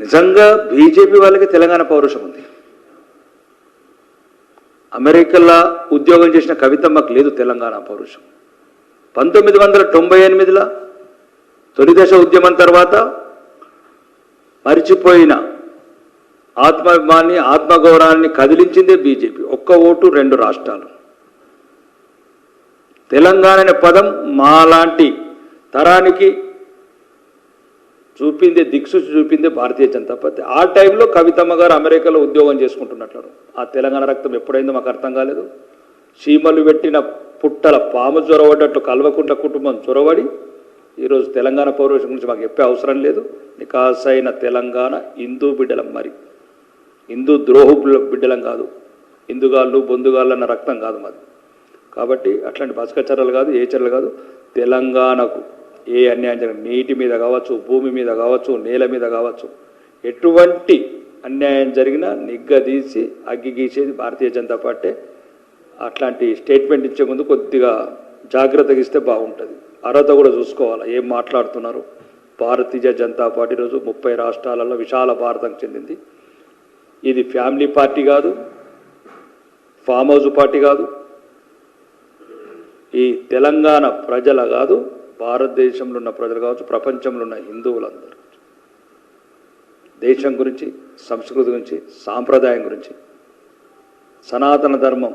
నిజంగా బీజేపీ వాళ్ళకి తెలంగాణ పౌరుషం ఉంది. అమెరికాలో ఉద్యోగం చేసిన కవితమ్మకు లేదు తెలంగాణ పౌరుషం. 1998లో తొలి దశ ఉద్యమం తర్వాత మరిచిపోయిన ఆత్మాభిమాన్ని ఆత్మగౌరవాన్ని కదిలించిందే బీజేపీ. ఒక్క ఓటు 2 రాష్ట్రాలు. తెలంగాణ అనే పదం మాలాంటి తరానికి చూపిందే దిక్సూచి చూపిందే భారతీయ జనతా పార్టీ. ఆ టైంలో కవితమ్మ గారు అమెరికాలో ఉద్యోగం చేసుకుంటున్నట్లు. ఆ తెలంగాణ రక్తం ఎప్పుడైందో మాకు అర్థం కాలేదు. చీమలు పెట్టిన పుట్టల పాము చొరవడట్లు కల్వకుంట్ల కుటుంబం చొరవడి ఈరోజు తెలంగాణ పౌరుషం గురించి మాకు చెప్పే అవసరం లేదు. నికాసైన తెలంగాణ హిందూ బిడ్డలం, మరి హిందూ ద్రోహు బిడ్డలం కాదు. హిందుగాళ్ళు బొందుగాళ్ళు అన్న రక్తం కాదు మాది. కాబట్టి అట్లాంటి బసక చర్యలు కాదు, ఏ చర్యలు కాదు. తెలంగాణకు ఏ అన్యాయం జరిగిన నీటి మీద కావచ్చు, భూమి మీద కావచ్చు, నేల మీద కావచ్చు, ఎటువంటి అన్యాయం జరిగినా నిగ్గదీసి అగ్గి గీసేది భారతీయ జనతా పార్టీ. అట్లాంటి స్టేట్మెంట్ ఇచ్చే ముందు కొద్దిగా జాగ్రత్తగా ఇస్తే బాగుంటుంది. అర్హత కూడా చూసుకోవాలి. ఏం మాట్లాడుతున్నారు? భారతీయ జనతా పార్టీ రోజు 30 రాష్ట్రాలలో విశాల భారతం చెందింది. ఇది ఫ్యామిలీ పార్టీ కాదు, ఫామ్ హౌస్ పార్టీ కాదు. ఈ తెలంగాణ ప్రజల కాదు, భారతదేశంలో ఉన్న ప్రజలు కావచ్చు, ప్రపంచంలో ఉన్న హిందువులందరూ దేశం గురించి, సంస్కృతి గురించి, సాంప్రదాయం గురించి, సనాతన ధర్మం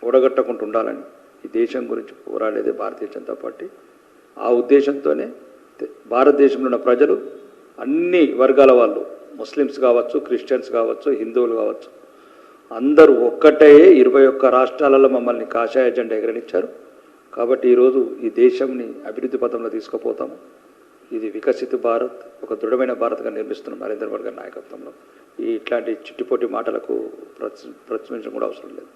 ఓడగట్టకుండా ఉండాలని ఈ దేశం గురించి పోరాడేదే భారతీయ జనతా పార్టీ. ఆ ఉద్దేశంతోనే భారతదేశంలో ఉన్న ప్రజలు అన్ని వర్గాల వాళ్ళు, ముస్లిమ్స్ కావచ్చు, క్రిస్టియన్స్ కావచ్చు, హిందువులు కావచ్చు, అందరూ ఒక్కటే 21 రాష్ట్రాలలో మమ్మల్ని కాషాయ జెండా ఎగరనిచ్చారు. కాబట్టి ఈరోజు ఈ దేశంని అభివృద్ధి పథంలో తీసుకుపోతాము. ఇది వికసిత భారత్, ఒక దృఢమైన భారత్గా నిర్మిస్తున్నాం నరేంద్ర మోడీ గారి నాయకత్వంలో. ఇట్లాంటి చిట్టిపోటీ మాటలకు ప్రచురించడం కూడా అవసరం లేదు.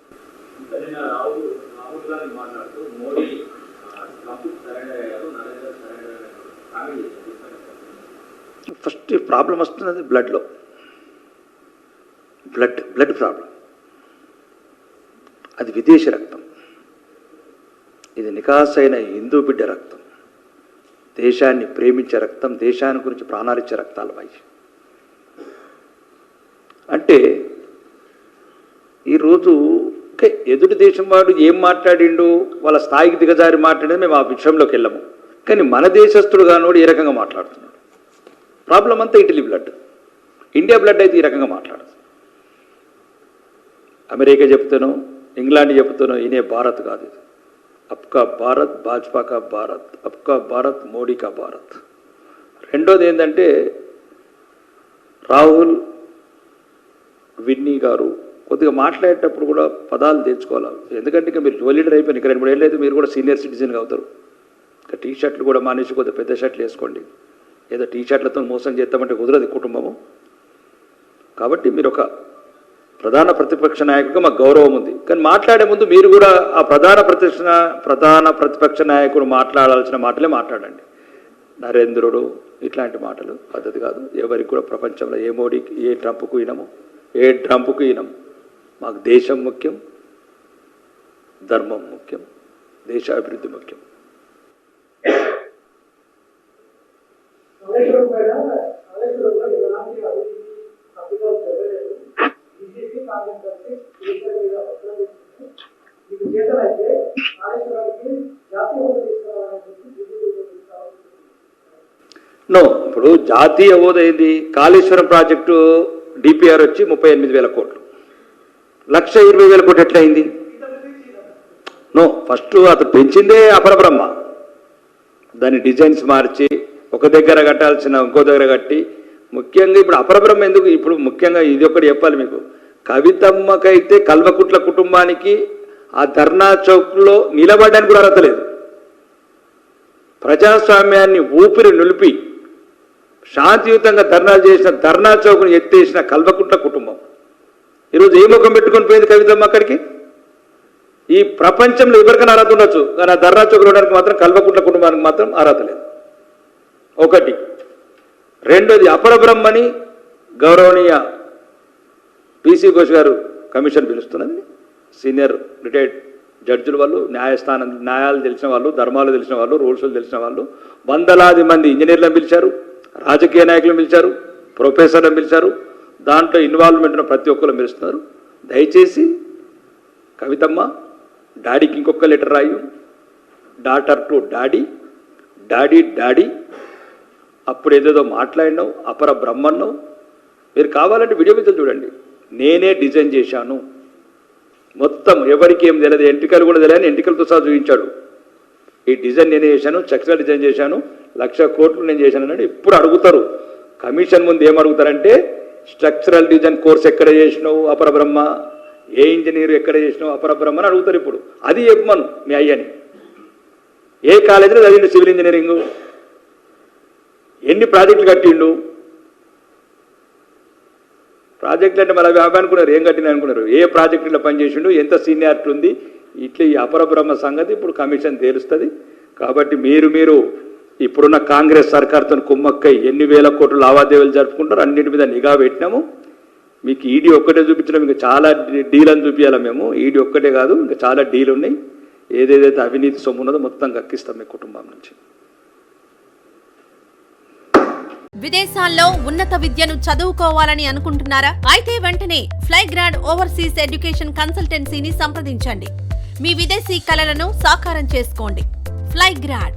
ఫస్ట్ ప్రాబ్లం వస్తున్నది బ్లడ్లో. Blood problem. అది విదేశీ రక్తం, ఇది నికాసైన హిందూ బిడ్డ రక్తం, దేశాన్ని ప్రేమించే రక్తం, దేశాన్ని గురించి ప్రాణాలిచ్చే రక్తాలు అవి. అంటే ఈరోజు ఎదుటి దేశం వాడు ఏం మాట్లాడిండు, వాళ్ళ స్థాయికి దిగజారి మాట్లాడేది మేము ఆ విషయంలోకి వెళ్ళము. కానీ మన దేశస్తుడు కానివాడు ఏ రకంగా మాట్లాడుతున్నాడు? ప్రాబ్లం అంతా ఇటలీ బ్లడ్. ఇండియా బ్లడ్ అయితే ఈ రకంగా మాట్లాడదు. అమెరికా చెప్తాను, ఇంగ్లాండ్ చెప్తాను, ఈయనే భారత్ కాదు. ఇది అబ్కా భారత్, భాజపా కా భారత్, అబ్కా భారత్, మోడీ కా భారత్. రెండోది ఏంటంటే రాహుల్ విన్నీ గారు కొద్దిగా మాట్లాడేటప్పుడు కూడా పదాలు తెచ్చుకోవాలి. ఎందుకంటే ఇక మీరు లీడర్ అయిపోయింది, ఇక 2-3 ఏళ్ళు అయితే మీరు కూడా సీనియర్ సిటిజన్గా అవుతారు. ఇక టీ షర్ట్లు కూడా మానేసి కొద్దిగా పెద్ద షర్ట్లు వేసుకోండి. ఏదో టీ షర్ట్లతో మోసం చేస్తామంటే కుదరదు కుటుంబము. కాబట్టి మీరు ఒక ప్రధాన ప్రతిపక్ష నాయకుడిగా మాకు గౌరవం ఉంది. కానీ మాట్లాడే ముందు మీరు కూడా ఆ ప్రధాన ప్రతిపక్ష నాయకుడు మాట్లాడాల్సిన మాటలే మాట్లాడండి. నరేంద్రుడు ఇట్లాంటి మాటలు పద్ధతి కాదు. ఎవరికి కూడా ప్రపంచంలో ఏ మోడీకి, ఏ ట్రంప్కు ఈనము, ఏ ట్రంప్కు ఈనము. మాకు దేశం ముఖ్యం, ధర్మం ముఖ్యం, దేశ అభివృద్ధి ముఖ్యం. నో, ఇప్పుడు జాతీయ హోదా ఏంది? కాళేశ్వరం ప్రాజెక్టు డిపిఆర్ వచ్చి 38,000 కోట్లు, 1,20,000 కోట్లు ఎట్లా అయింది? నో, ఫస్ట్ అతను పెంచిందే అపరబ్రహ్మ. దాని డిజైన్స్ మార్చి ఒక దగ్గర కట్టాల్సిన ఇంకో దగ్గర కట్టి, ముఖ్యంగా ఇప్పుడు అపరబ్రహ్మ ఎందుకు? ఇప్పుడు ముఖ్యంగా ఇది ఒకటి చెప్పాలి మీకు. కవితమ్మకైతే కల్వకుట్ల కుటుంబానికి ఆ ధర్నా చౌక్లో నిలబడడానికి కూడా అర్హత లేదు. ప్రజాస్వామ్యాన్ని ఊపిరి నిలిపి శాంతియుతంగా ధర్నాలు చేసిన ధర్నా చౌక్ను ఎత్తేసిన కల్వకుట్ల కుటుంబం ఈరోజు ఏ ముఖం పెట్టుకొని పోయింది కవితమ్మ అక్కడికి? ఈ ప్రపంచంలో ఎవరికైనా అర్హత ఉండొచ్చు, కానీ ఆ ధర్నా చౌక్ రావడానికి మాత్రం కల్వకుట్ల కుటుంబానికి మాత్రం అర్హత లేదు. ఒకటి. రెండోది అపరబ్రహ్మని గౌరవనీయ పిసి ఘోష్ గారు కమిషన్ పిలుస్తున్నది. సీనియర్ రిటైర్డ్ జడ్జిల వాళ్ళు, న్యాయాలు తెలిసిన వాళ్ళు, ధర్మాలు తెలిసిన వాళ్ళు, రూల్స్లు తెలిసిన వాళ్ళు, వందలాది మంది ఇంజనీర్లను పిలిచారు, రాజకీయ నాయకులను పిలిచారు, ప్రొఫెసర్లను పిలిచారు. దాంట్లో ఇన్వాల్వ్మెంట్ ఉన్న ప్రతి ఒక్కరు పిలుస్తున్నారు. దయచేసి కవితమ్మ డాడీకి ఇంకొక లెటర్ రాయు, daughter to daddy, daddy daddy. అప్పుడు ఏదేదో మాట్లాడినావు, అపర బ్రహ్మన్నావు. మీరు కావాలంటే వీడియో మీద చూడండి. నేనే డిజైన్ చేశాను మొత్తం, ఎవరికి ఏం తెలియదు, ఎంట్రికలు కూడా తెలియని ఎంట్రికలతో సహా చూపించాడు. ఈ డిజైన్ నేనే చేశాను, స్ట్రక్చరల్ డిజైన్ చేశాను, 1,00,000 కోట్లు నేను చేశాను అన్నాడు. ఇప్పుడు అడుగుతారు కమిషన్ ముందు ఏమడుగుతారంటే, స్ట్రక్చరల్ డిజైన్ కోర్స్ ఎక్కడ చేసినావు అపరబ్రహ్మ, ఏ ఇంజనీర్ ఎక్కడ చేసినావు అపరబ్రహ్మ అని అడుగుతారు. ఇప్పుడు అది చెప్పమను మీ అయ్యని. ఏ కాలేజీలో చదివిండు సివిల్ ఇంజనీరింగ్, ఎన్ని ప్రాజెక్టులు కట్టిండు. ప్రాజెక్టులు అంటే మళ్ళీ అవి అనుకున్నారు, ఏం కట్టిన అనుకున్నారు, ఏ ప్రాజెక్టులో పనిచేసిండు, ఎంత సీనియారిటీ ఉంది. ఇట్లా ఈ అపరబ్రహ్మ సంగతి ఇప్పుడు కమిషన్ తేలుస్తుంది. కాబట్టి మీరు ఇప్పుడున్న కాంగ్రెస్ సర్కార్తో కుమ్మక్కై ఎన్ని వేల కోట్ల లావాదేవీలు జరుపుకుంటారు, అన్నింటి మీద నిఘా పెట్టినాము. మీకు ఈడీ ఒక్కటే చూపించినాం, ఇంకా చాలా డీల్ అని చూపించాలి మేము. ఈడీ ఒక్కటే కాదు, ఇంకా చాలా డీల్ ఉన్నాయి. ఏదేదైతే అవినీతి సొమ్ము ఉన్నదో మొత్తం గక్కిస్తాం మీ కుటుంబం నుంచి. విదేశాల్లో ఉన్నత విద్యను చదువుకోవాలని అనుకుంటున్నారా? అయితే వెంటనే ఫ్లైగ్రాడ్ ఓవర్సీస్ ఎడ్యుకేషన్ కన్సల్టెన్సీని సంప్రదించండి. మీ విదేశీ కలలను సాకారం చేసుకోండి. ఫ్లైగ్రాడ్